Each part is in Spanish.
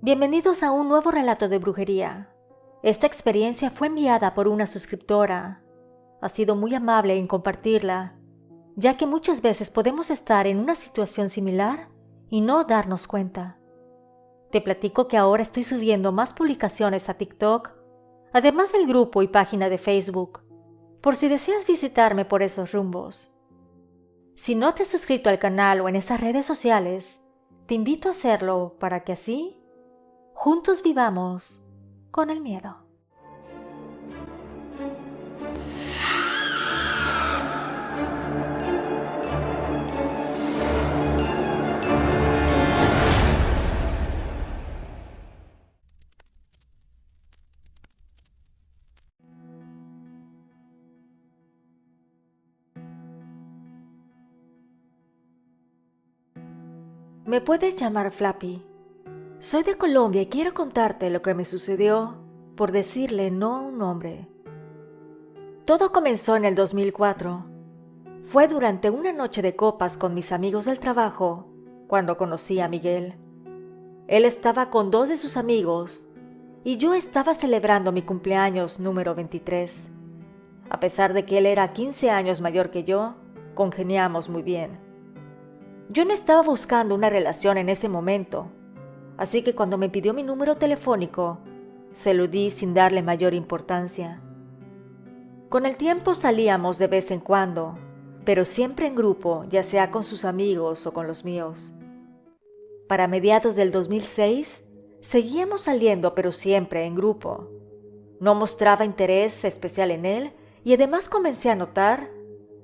Bienvenidos a un nuevo relato de brujería. Esta experiencia fue enviada por una suscriptora. Ha sido muy amable en compartirla, ya que muchas veces podemos estar en una situación similar y no darnos cuenta. Te platico que ahora estoy subiendo más publicaciones a TikTok, además del grupo y página de Facebook, por si deseas visitarme por esos rumbos. Si no te has suscrito al canal o en esas redes sociales, te invito a hacerlo para que así juntos vivamos con el miedo. Me puedes llamar Flappy. Soy de Colombia y quiero contarte lo que me sucedió por decirle no a un nombre. Todo comenzó en el 2004. Fue durante una noche de copas con mis amigos del trabajo cuando conocí a Miguel. Él estaba con 2 de sus amigos y yo estaba celebrando mi cumpleaños número 23. A pesar de que él era 15 años mayor que yo, congeniamos muy bien. Yo no estaba buscando una relación en ese momento, así que cuando me pidió mi número telefónico, se lo di sin darle mayor importancia. Con el tiempo salíamos de vez en cuando, pero siempre en grupo, ya sea con sus amigos o con los míos. Para mediados del 2006, seguíamos saliendo, pero siempre en grupo. No mostraba interés especial en él y además comencé a notar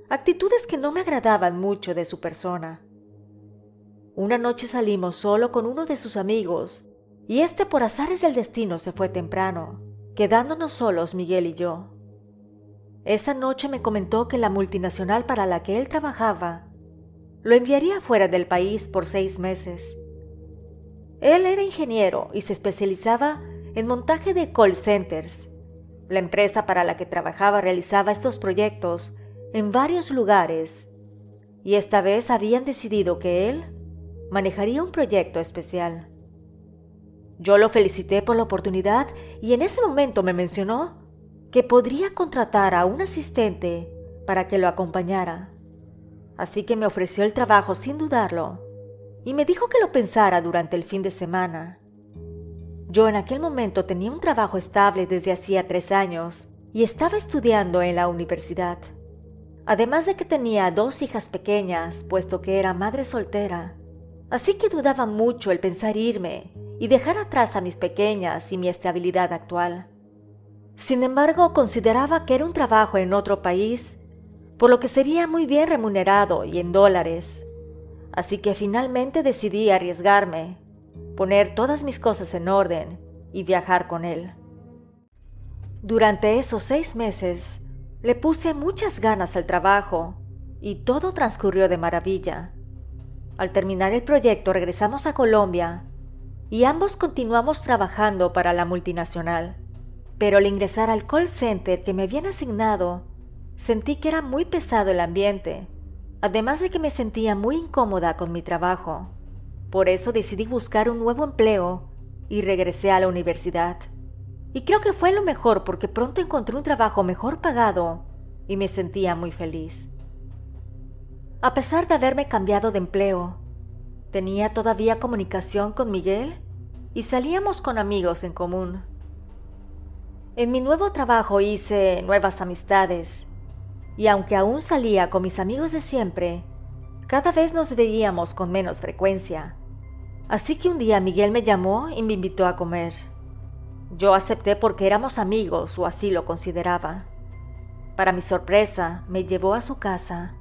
actitudes que no me agradaban mucho de su persona. Una noche salimos solo con uno de sus amigos y por azares del destino se fue temprano, quedándonos solos Miguel y yo. Esa noche me comentó que la multinacional para la que él trabajaba lo enviaría fuera del país por 6 meses. Él era ingeniero y se especializaba en montaje de call centers. La empresa para la que trabajaba realizaba estos proyectos en varios lugares y esta vez habían decidido que él manejaría un proyecto especial. Yo lo felicité por la oportunidad y en ese momento me mencionó que podría contratar a un asistente para que lo acompañara. Así que me ofreció el trabajo sin dudarlo y me dijo que lo pensara durante el fin de semana. Yo en aquel momento tenía un trabajo estable desde hacía 3 años y estaba estudiando en la universidad. Además de que tenía 2 hijas pequeñas, puesto que era madre soltera. Así que dudaba mucho el pensar irme y dejar atrás a mis pequeñas y mi estabilidad actual. Sin embargo, consideraba que era un trabajo en otro país, por lo que sería muy bien remunerado y en dólares. Así que finalmente decidí arriesgarme, poner todas mis cosas en orden y viajar con él. Durante esos 6 meses, le puse muchas ganas al trabajo y todo transcurrió de maravilla. Al terminar el proyecto regresamos a Colombia y ambos continuamos trabajando para la multinacional. Pero al ingresar al call center que me habían asignado, sentí que era muy pesado el ambiente, además de que me sentía muy incómoda con mi trabajo. Por eso decidí buscar un nuevo empleo y regresé a la universidad. Y creo que fue lo mejor porque pronto encontré un trabajo mejor pagado y me sentía muy feliz. A pesar de haberme cambiado de empleo, tenía todavía comunicación con Miguel y salíamos con amigos en común. En mi nuevo trabajo hice nuevas amistades y aunque aún salía con mis amigos de siempre, cada vez nos veíamos con menos frecuencia. Así que un día Miguel me llamó y me invitó a comer. Yo acepté porque éramos amigos o así lo consideraba. Para mi sorpresa, me llevó a su casa.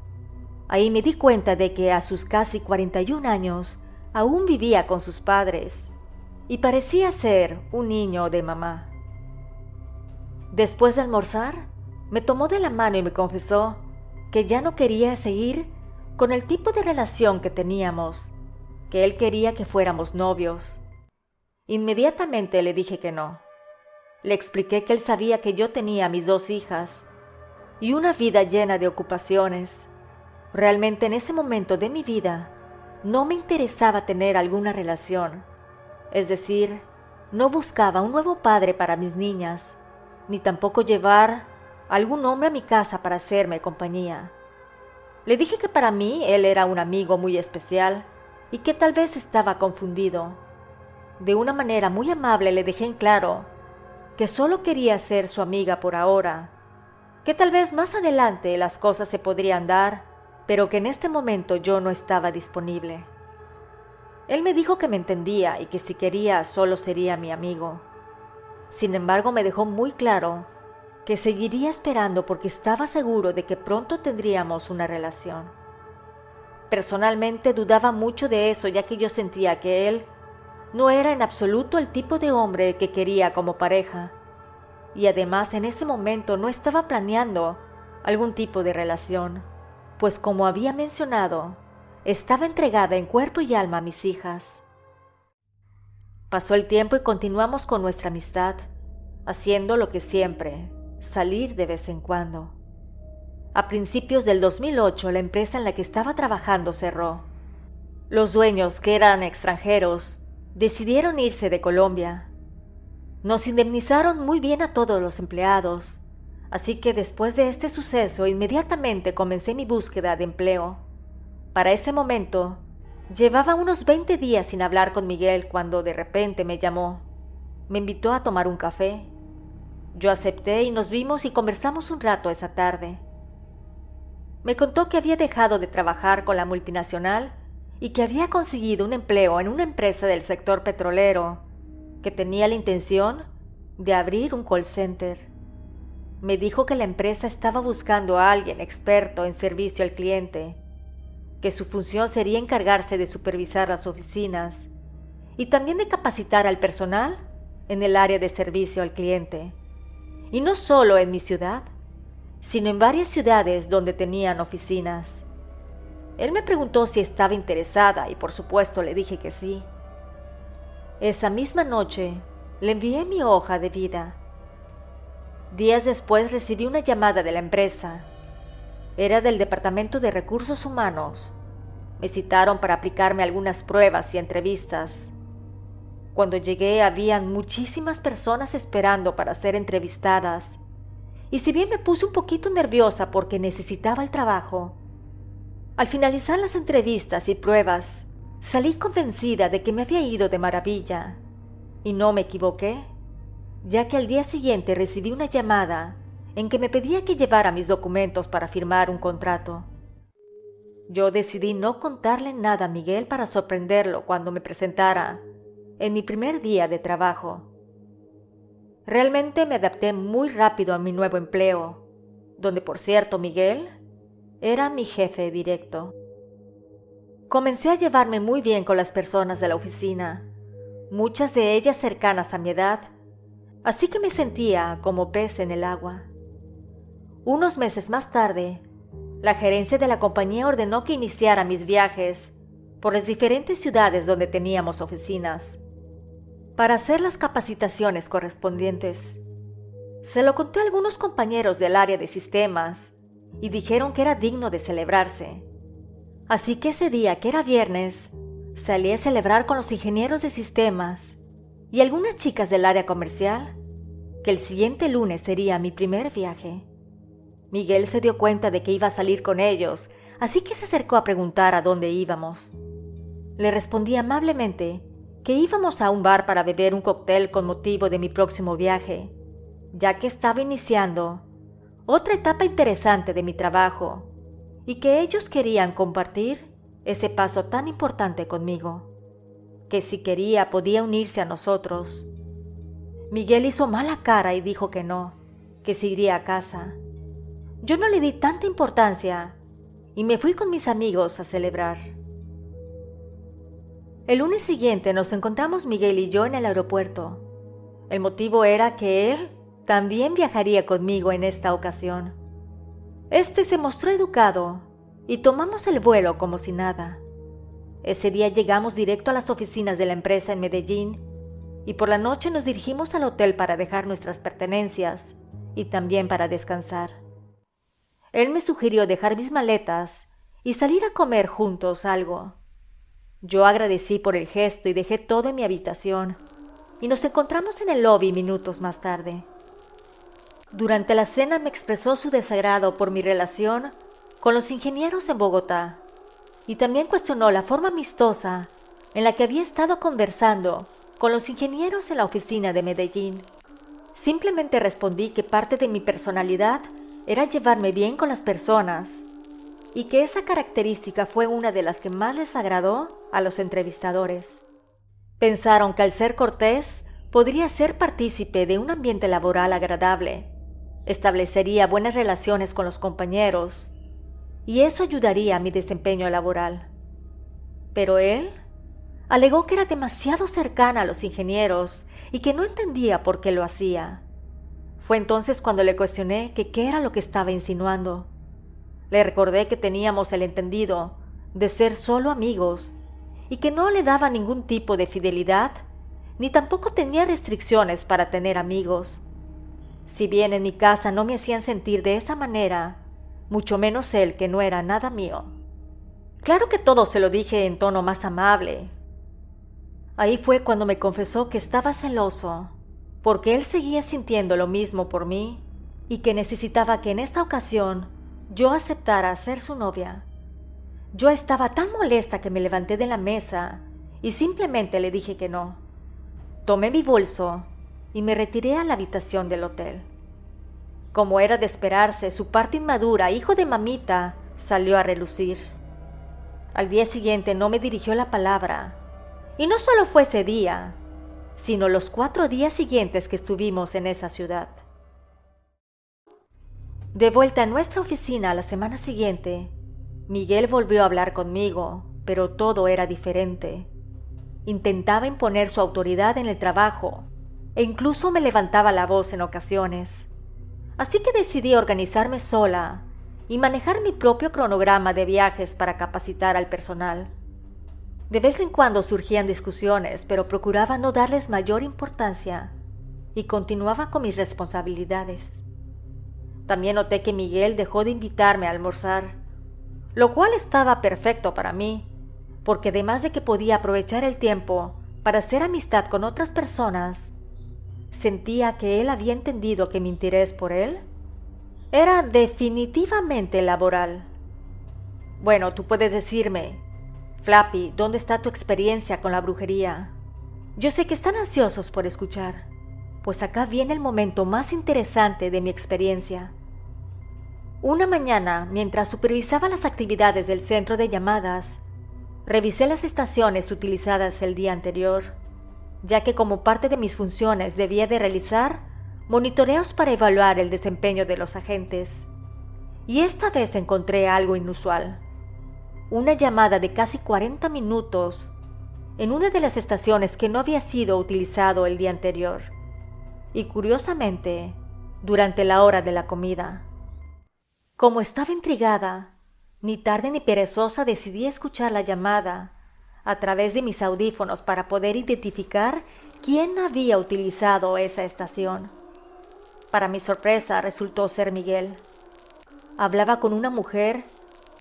Ahí me di cuenta de que a sus casi 41 años aún vivía con sus padres y parecía ser un niño de mamá. Después de almorzar, me tomó de la mano y me confesó que ya no quería seguir con el tipo de relación que teníamos, que él quería que fuéramos novios. Inmediatamente le dije que no. Le expliqué que él sabía que yo tenía mis 2 hijas y una vida llena de ocupaciones. Realmente en ese momento de mi vida no me interesaba tener alguna relación. Es decir, no buscaba un nuevo padre para mis niñas, ni tampoco llevar a algún hombre a mi casa para hacerme compañía. Le dije que para mí él era un amigo muy especial y que tal vez estaba confundido. De una manera muy amable le dejé en claro que solo quería ser su amiga por ahora, que tal vez más adelante las cosas se podrían dar, pero que en este momento yo no estaba disponible. Él me dijo que me entendía y que si quería solo sería mi amigo. Sin embargo, me dejó muy claro que seguiría esperando porque estaba seguro de que pronto tendríamos una relación. Personalmente dudaba mucho de eso, ya que yo sentía que él no era en absoluto el tipo de hombre que quería como pareja, y además en ese momento no estaba planeando algún tipo de relación, pues como había mencionado, estaba entregada en cuerpo y alma a mis hijas. Pasó el tiempo y continuamos con nuestra amistad, haciendo lo que siempre, salir de vez en cuando. A principios del 2008, la empresa en la que estaba trabajando cerró. Los dueños, que eran extranjeros, decidieron irse de Colombia. Nos indemnizaron muy bien a todos los empleados, así que después de este suceso inmediatamente comencé mi búsqueda de empleo. Para ese momento, llevaba unos 20 días sin hablar con Miguel cuando de repente me llamó. Me invitó a tomar un café. Yo acepté y nos vimos y conversamos un rato esa tarde. Me contó que había dejado de trabajar con la multinacional y que había conseguido un empleo en una empresa del sector petrolero, que tenía la intención de abrir un call center. Me dijo que la empresa estaba buscando a alguien experto en servicio al cliente, que su función sería encargarse de supervisar las oficinas y también de capacitar al personal en el área de servicio al cliente. Y no solo en mi ciudad, sino en varias ciudades donde tenían oficinas. Él me preguntó si estaba interesada y por supuesto le dije que sí. Esa misma noche le envié mi hoja de vida. Días después recibí una llamada de la empresa. Era del Departamento de Recursos Humanos. Me citaron para aplicarme algunas pruebas y entrevistas. Cuando llegué habían muchísimas personas esperando para ser entrevistadas. Y si bien me puse un poquito nerviosa porque necesitaba el trabajo, al finalizar las entrevistas y pruebas, salí convencida de que me había ido de maravilla. Y no me equivoqué, ya que al día siguiente recibí una llamada en que me pedía que llevara mis documentos para firmar un contrato. Yo decidí no contarle nada a Miguel para sorprenderlo cuando me presentara en mi primer día de trabajo. Realmente me adapté muy rápido a mi nuevo empleo, donde por cierto Miguel era mi jefe directo. Comencé a llevarme muy bien con las personas de la oficina, muchas de ellas cercanas a mi edad, así que me sentía como pez en el agua. Unos meses más tarde, la gerencia de la compañía ordenó que iniciara mis viajes por las diferentes ciudades donde teníamos oficinas, para hacer las capacitaciones correspondientes. Se lo conté a algunos compañeros del área de sistemas y dijeron que era digno de celebrarse. Así que ese día, que era viernes, salí a celebrar con los ingenieros de sistemas y algunas chicas del área comercial que el siguiente lunes sería mi primer viaje. Miguel se dio cuenta de que iba a salir con ellos, así que se acercó a preguntar a dónde íbamos. Le respondí amablemente que íbamos a un bar para beber un cóctel con motivo de mi próximo viaje, ya que estaba iniciando otra etapa interesante de mi trabajo y que ellos querían compartir ese paso tan importante conmigo, que si quería podía unirse a nosotros. Miguel hizo mala cara y dijo que no, que se iría a casa. Yo no le di tanta importancia y me fui con mis amigos a celebrar. El lunes siguiente nos encontramos Miguel y yo en el aeropuerto. El motivo era que él también viajaría conmigo en esta ocasión. Este se mostró educado y tomamos el vuelo como si nada. Ese día llegamos directo a las oficinas de la empresa en Medellín y por la noche nos dirigimos al hotel para dejar nuestras pertenencias y también para descansar. Él me sugirió dejar mis maletas y salir a comer juntos algo. Yo agradecí por el gesto y dejé todo en mi habitación, y nos encontramos en el lobby minutos más tarde. Durante la cena me expresó su desagrado por mi relación con los ingenieros en Bogotá, y también cuestionó la forma amistosa en la que había estado conversando con los ingenieros en la oficina de Medellín. Simplemente respondí que parte de mi personalidad era llevarme bien con las personas y que esa característica fue una de las que más les agradó a los entrevistadores. Pensaron que al ser cortés podría ser partícipe de un ambiente laboral agradable, establecería buenas relaciones con los compañeros y eso ayudaría a mi desempeño laboral. Pero él alegó que era demasiado cercana a los ingenieros y que no entendía por qué lo hacía. Fue entonces cuando le cuestioné que qué era lo que estaba insinuando. Le recordé que teníamos el entendido de ser solo amigos y que no le daba ningún tipo de fidelidad, ni tampoco tenía restricciones para tener amigos. Si bien en mi casa no me hacían sentir de esa manera, mucho menos él, que no era nada mío. Claro que todo se lo dije en tono más amable. Ahí fue cuando me confesó que estaba celoso, porque él seguía sintiendo lo mismo por mí y que necesitaba que en esta ocasión yo aceptara ser su novia. Yo estaba tan molesta que me levanté de la mesa y simplemente le dije que no. Tomé mi bolso y me retiré a la habitación del hotel. Como era de esperarse, su parte inmadura, hijo de mamita, salió a relucir. Al día siguiente no me dirigió la palabra, y no solo fue ese día, sino los 4 días siguientes que estuvimos en esa ciudad. De vuelta en nuestra oficina la semana siguiente, Miguel volvió a hablar conmigo, pero todo era diferente. Intentaba imponer su autoridad en el trabajo, e incluso me levantaba la voz en ocasiones. Así que decidí organizarme sola y manejar mi propio cronograma de viajes para capacitar al personal. De vez en cuando surgían discusiones, pero procuraba no darles mayor importancia y continuaba con mis responsabilidades. También noté que Miguel dejó de invitarme a almorzar, lo cual estaba perfecto para mí, porque además de que podía aprovechar el tiempo para hacer amistad con otras personas, sentía que él había entendido que mi interés por él era definitivamente laboral. Bueno, tú puedes decirme, Flappy, ¿dónde está tu experiencia con la brujería? Yo sé que están ansiosos por escuchar, pues acá viene el momento más interesante de mi experiencia. Una mañana, mientras supervisaba las actividades del centro de llamadas, revisé las estaciones utilizadas el día anterior, ya que como parte de mis funciones debía de realizar monitoreos para evaluar el desempeño de los agentes. Y esta vez encontré algo inusual. Una llamada de casi 40 minutos en una de las estaciones que no había sido utilizado el día anterior. Y curiosamente, durante la hora de la comida. Como estaba intrigada, ni tarde ni perezosa decidí escuchar la llamada a través de mis audífonos para poder identificar quién había utilizado esa estación. Para mi sorpresa resultó ser Miguel. Hablaba con una mujer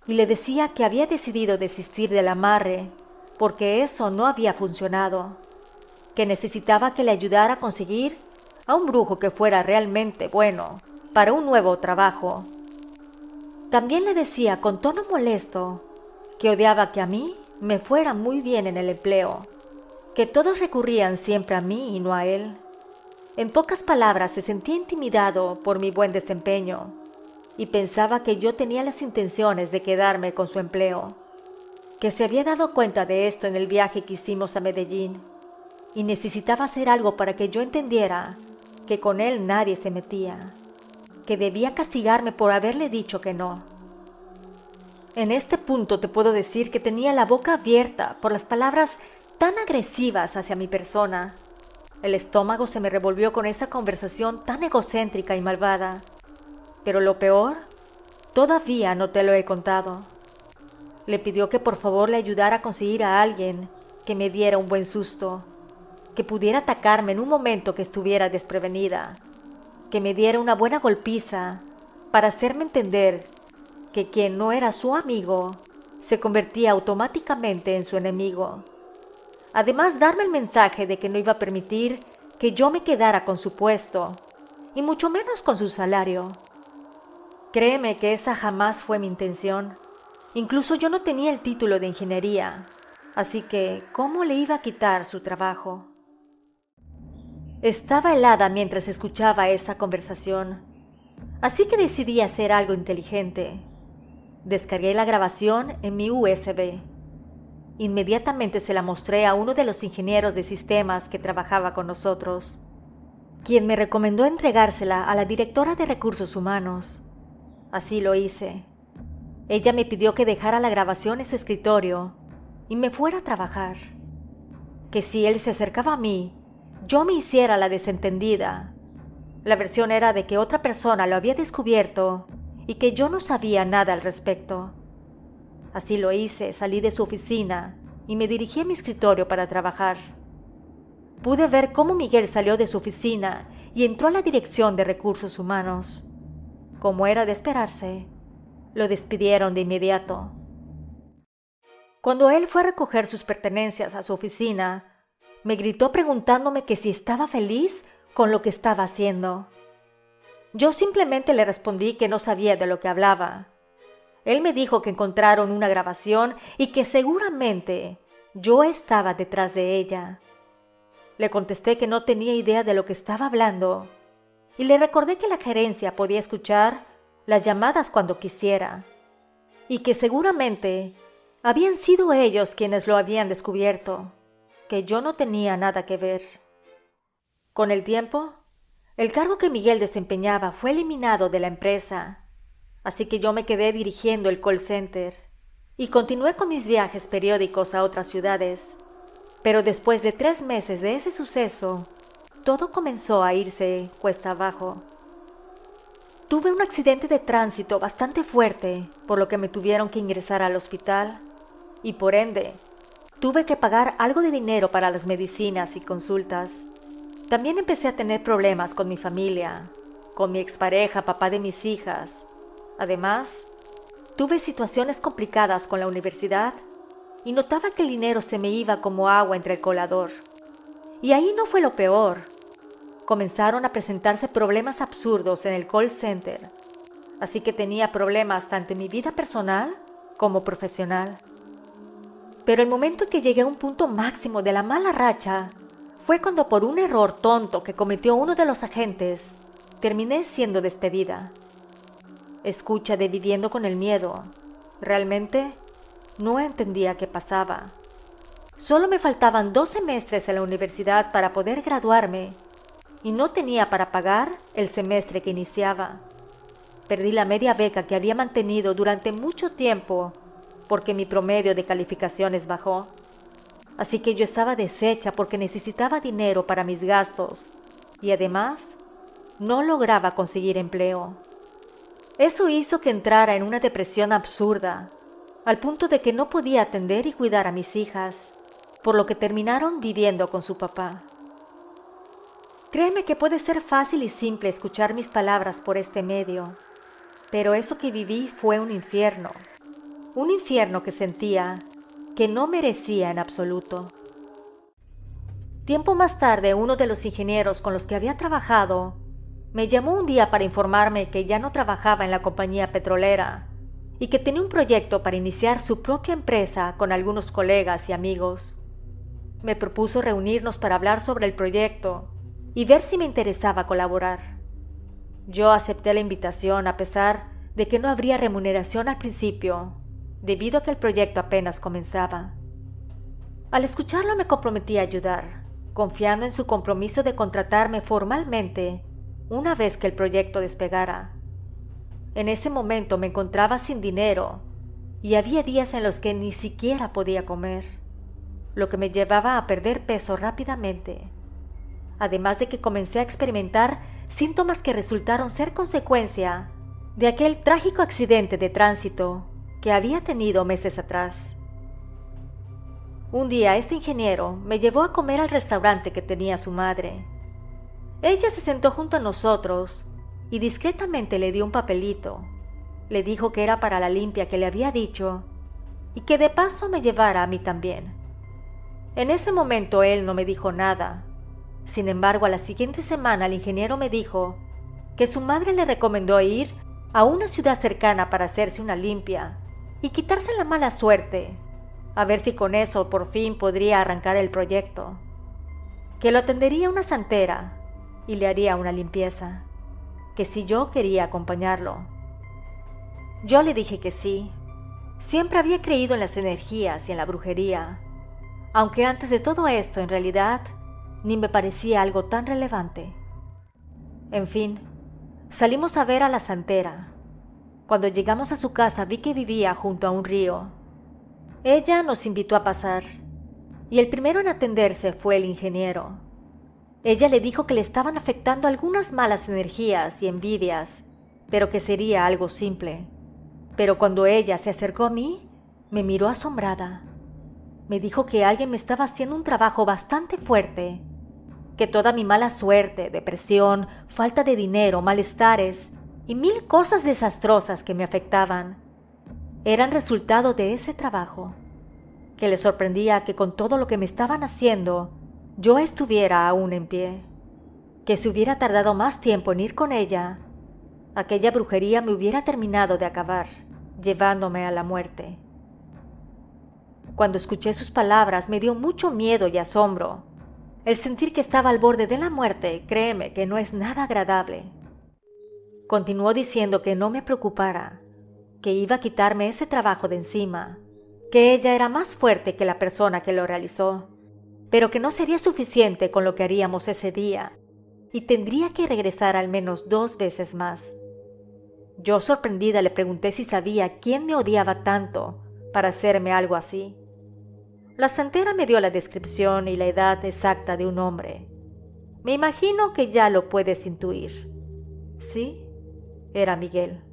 y le decía que había decidido desistir del amarre porque eso no había funcionado, que necesitaba que le ayudara a conseguir a un brujo que fuera realmente bueno para un nuevo trabajo. También le decía con tono molesto que odiaba que a mí me fuera muy bien en el empleo, que todos recurrían siempre a mí y no a él. En pocas palabras, se sentía intimidado por mi buen desempeño y pensaba que yo tenía las intenciones de quedarme con su empleo, que se había dado cuenta de esto en el viaje que hicimos a Medellín y necesitaba hacer algo para que yo entendiera que con él nadie se metía, que debía castigarme por haberle dicho que no. En este punto te puedo decir que tenía la boca abierta por las palabras tan agresivas hacia mi persona. El estómago se me revolvió con esa conversación tan egocéntrica y malvada. Pero lo peor, todavía no te lo he contado. Le pidió que por favor le ayudara a conseguir a alguien que me diera un buen susto, que pudiera atacarme en un momento que estuviera desprevenida, que me diera una buena golpiza para hacerme entender que quien no era su amigo se convertía automáticamente en su enemigo. Además, darme el mensaje de que no iba a permitir que yo me quedara con su puesto, y mucho menos con su salario. Créeme que esa jamás fue mi intención. Incluso yo no tenía el título de ingeniería, así que, ¿cómo le iba a quitar su trabajo? Estaba helada mientras escuchaba esa conversación, así que decidí hacer algo inteligente. Descargué la grabación en mi USB. Inmediatamente se la mostré a uno de los ingenieros de sistemas que trabajaba con nosotros, quien me recomendó entregársela a la directora de recursos humanos. Así lo hice. Ella me pidió que dejara la grabación en su escritorio y me fuera a trabajar. Que si él se acercaba a mí, yo me hiciera la desentendida. La versión era de que otra persona lo había descubierto y que yo no sabía nada al respecto. Así lo hice, salí de su oficina y me dirigí a mi escritorio para trabajar. Pude ver cómo Miguel salió de su oficina y entró a la dirección de recursos humanos. Como era de esperarse, lo despidieron de inmediato. Cuando él fue a recoger sus pertenencias a su oficina, me gritó preguntándome que si estaba feliz con lo que estaba haciendo. Yo simplemente le respondí que no sabía de lo que hablaba. Él me dijo que encontraron una grabación y que seguramente yo estaba detrás de ella. Le contesté que no tenía idea de lo que estaba hablando y le recordé que la gerencia podía escuchar las llamadas cuando quisiera y que seguramente habían sido ellos quienes lo habían descubierto, que yo no tenía nada que ver. Con el tiempo, el cargo que Miguel desempeñaba fue eliminado de la empresa, así que yo me quedé dirigiendo el call center y continué con mis viajes periódicos a otras ciudades. Pero después de 3 meses de ese suceso, todo comenzó a irse cuesta abajo. Tuve un accidente de tránsito bastante fuerte, por lo que me tuvieron que ingresar al hospital y por ende, tuve que pagar algo de dinero para las medicinas y consultas. También empecé a tener problemas con mi familia, con mi expareja, papá de mis hijas. Además, tuve situaciones complicadas con la universidad y notaba que el dinero se me iba como agua entre el colador. Y ahí no fue lo peor. Comenzaron a presentarse problemas absurdos en el call center, así que tenía problemas tanto en mi vida personal como profesional. Pero el momento en que llegué a un punto máximo de la mala racha fue cuando por un error tonto que cometió uno de los agentes, terminé siendo despedida. Escucha de Viviendo con el Miedo. Realmente no entendía qué pasaba. Solo me faltaban 2 semestres en la universidad para poder graduarme y no tenía para pagar el semestre que iniciaba. Perdí la media beca que había mantenido durante mucho tiempo porque mi promedio de calificaciones bajó. Así que yo estaba deshecha porque necesitaba dinero para mis gastos y además no lograba conseguir empleo. Eso hizo que entrara en una depresión absurda, al punto de que no podía atender y cuidar a mis hijas, por lo que terminaron viviendo con su papá. Créeme que puede ser fácil y simple escuchar mis palabras por este medio, pero eso que viví fue un infierno que sentía que no merecía en absoluto. Tiempo más tarde, uno de los ingenieros con los que había trabajado me llamó un día para informarme que ya no trabajaba en la compañía petrolera y que tenía un proyecto para iniciar su propia empresa con algunos colegas y amigos. Me propuso reunirnos para hablar sobre el proyecto y ver si me interesaba colaborar. Yo acepté la invitación a pesar de que no habría remuneración al principio, debido a que el proyecto apenas comenzaba. Al escucharlo me comprometí a ayudar, confiando en su compromiso de contratarme formalmente una vez que el proyecto despegara. En ese momento me encontraba sin dinero y había días en los que ni siquiera podía comer, lo que me llevaba a perder peso rápidamente. Además de que comencé a experimentar síntomas que resultaron ser consecuencia de aquel trágico accidente de tránsito que había tenido meses atrás. Un día este ingeniero me llevó a comer al restaurante que tenía su madre. Ella se sentó junto a nosotros y discretamente le dio un papelito. Le dijo que era para la limpia que le había dicho y que de paso me llevara a mí también. En ese momento él no me dijo nada. Sin embargo, a la siguiente semana el ingeniero me dijo que su madre le recomendó ir a una ciudad cercana para hacerse una limpia y quitarse la mala suerte, a ver si con eso por fin podría arrancar el proyecto, que lo atendería una santera y le haría una limpieza, que si yo quería acompañarlo. Yo le dije que sí. Siempre había creído en las energías y en la brujería, aunque antes de todo esto en realidad ni me parecía algo tan relevante. En fin, salimos a ver a la santera. Cuando llegamos a su casa vi que vivía junto a un río. Ella nos invitó a pasar, y el primero en atenderse fue el ingeniero. Ella le dijo que le estaban afectando algunas malas energías y envidias, pero que sería algo simple. Pero cuando ella se acercó a mí, me miró asombrada. Me dijo que alguien me estaba haciendo un trabajo bastante fuerte, que toda mi mala suerte, depresión, falta de dinero, malestares y 1000 cosas desastrosas que me afectaban eran resultado de ese trabajo, que le sorprendía que con todo lo que me estaban haciendo yo estuviera aún en pie, que si hubiera tardado más tiempo en ir con ella, aquella brujería me hubiera terminado de acabar, llevándome a la muerte. Cuando escuché sus palabras me dio mucho miedo y asombro. El sentir que estaba al borde de la muerte, créeme que no es nada agradable. Continuó diciendo que no me preocupara, que iba a quitarme ese trabajo de encima, que ella era más fuerte que la persona que lo realizó, pero que no sería suficiente con lo que haríamos ese día y tendría que regresar al menos 2 veces más. Yo, sorprendida, le pregunté si sabía quién me odiaba tanto para hacerme algo así. La santera me dio la descripción y la edad exacta de un hombre. Me imagino que ya lo puedes intuir. Sí, era Miguel.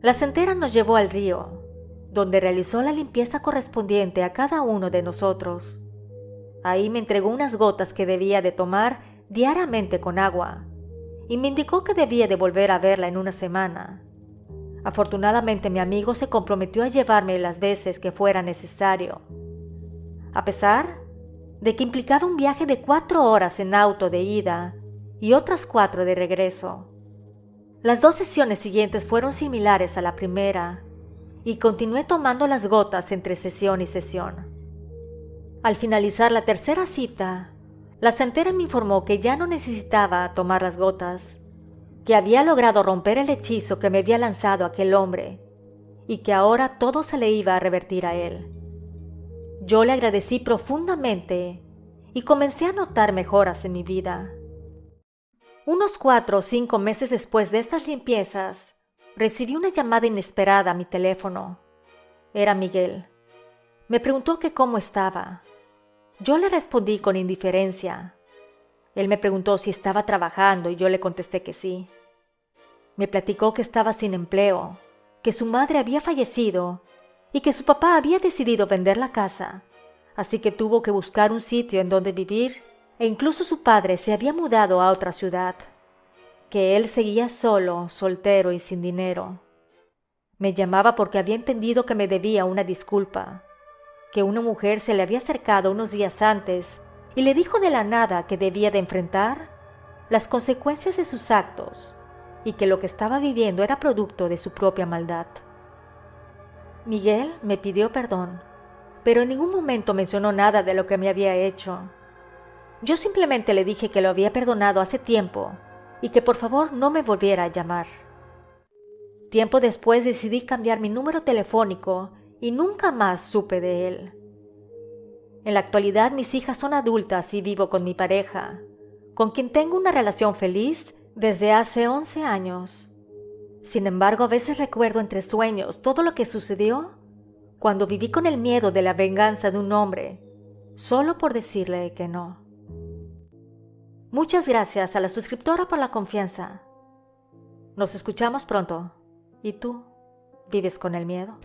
La santera nos llevó al río, donde realizó la limpieza correspondiente a cada uno de nosotros. Ahí me entregó unas gotas que debía de tomar diariamente con agua y me indicó que debía de volver a verla en una semana. Afortunadamente mi amigo se comprometió a llevarme las veces que fuera necesario, a pesar de que implicaba un viaje de 4 horas en auto de ida y otras 4 de regreso. Las 2 sesiones siguientes fueron similares a la primera y continué tomando las gotas entre sesión y sesión. Al finalizar la tercera cita, la santera me informó que ya no necesitaba tomar las gotas, que había logrado romper el hechizo que me había lanzado aquel hombre y que ahora todo se le iba a revertir a él. Yo le agradecí profundamente y comencé a notar mejoras en mi vida. Unos 4 o 5 meses después de estas limpiezas, recibí una llamada inesperada a mi teléfono. Era Miguel. Me preguntó que cómo estaba. Yo le respondí con indiferencia. Él me preguntó si estaba trabajando y yo le contesté que sí. Me platicó que estaba sin empleo, que su madre había fallecido y que su papá había decidido vender la casa, así que tuvo que buscar un sitio en donde vivir e incluso su padre se había mudado a otra ciudad, que él seguía solo, soltero y sin dinero. Me llamaba porque había entendido que me debía una disculpa, que una mujer se le había acercado unos días antes y le dijo de la nada que debía de enfrentar las consecuencias de sus actos y que lo que estaba viviendo era producto de su propia maldad. Miguel me pidió perdón, pero en ningún momento mencionó nada de lo que me había hecho. Yo simplemente le dije que lo había perdonado hace tiempo y que por favor no me volviera a llamar. Tiempo después decidí cambiar mi número telefónico y nunca más supe de él. En la actualidad mis hijas son adultas y vivo con mi pareja, con quien tengo una relación feliz desde hace 11 años. Sin embargo, a veces recuerdo entre sueños todo lo que sucedió cuando viví con el miedo de la venganza de un hombre, solo por decirle que no. Muchas gracias a la suscriptora por la confianza. Nos escuchamos pronto. ¿Y tú? ¿Vives con el miedo?